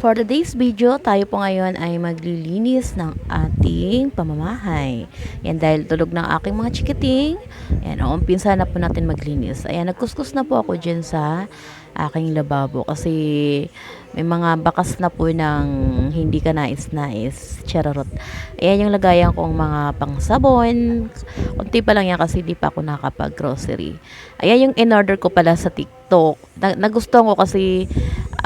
For today's video, tayo po ngayon ay maglilinis ng ating pamamahay. Yan dahil tulog ng aking mga chikiting. Yan, umpisa na po natin maglinis. Ayan, nagkuskus na po ako dyan sa aking lababo kasi may mga bakas na po ng hindi ka nais-nais. Charot. Ayan yung lagayan kong mga pangsabon. Kunti pa lang yan kasi di pa ako nakapag-grocery. Ayan yung in-order ko pala sa TikTok. Nagustuhan ko kasi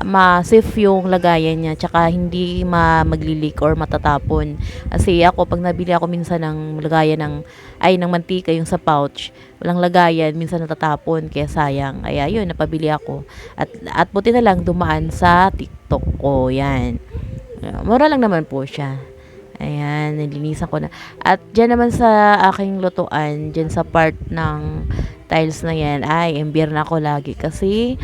ma-safe yung lagayan niya tsaka hindi maglilik or matatapon kasi ako pag nabili ako minsan ng lagayan ng mantika yung sa pouch walang lagayan minsan natatapon kaya sayang kaya yun napabili ako at buti na lang dumaan sa TikTok ko yan. Mura lang naman po siya. Ayan, nilinisan ko na. At dyan naman sa aking lutuan, dyan sa part ng tiles na yan, ay, embier na ako lagi. Kasi,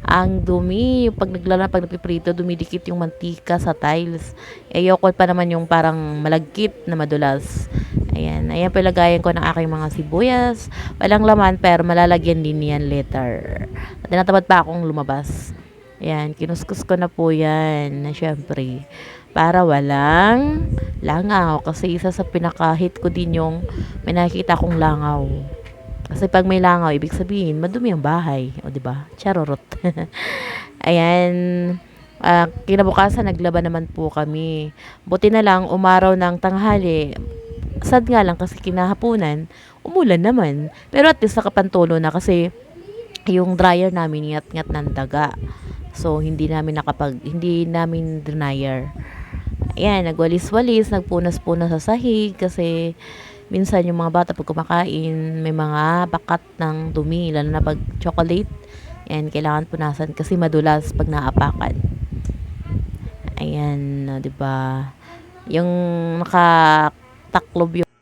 ang dumi. Pag pag nagpiprito, dumidikit yung mantika sa tiles. Ayoko pa naman yung parang malagkit na madulas. Ayan, ayan palagayan ko ng aking mga sibuyas. Walang laman, pero malalagyan din yan later. At tinatamad pa akong lumabas. Ayan, kinuskus ko na po yan na syempre para walang langaw kasi isa sa pinaka-hit ko din yung may nakikita kong langaw. Kasi pag may langaw, ibig sabihin madumi ang bahay, o di ba? Charorot. Ayan, kinabukasan naglaban naman po kami. Buti na lang umaraw ng tanghali. Sad nga lang kasi kinahapunan, umulan naman. Pero at least nakapantulo na kasi yung dryer namin ngat-ngat ng daga. So, hindi namin dryer. Ayan, nagwalis-walis, nagpunas-punas sa sahig kasi minsan yung mga bata pag kumakain, may mga bakat ng dumi, lalo na pag chocolate. Ayan, kailangan punasan kasi madulas pag naapakan. Ayan, 'di ba? Yung nakataklob yung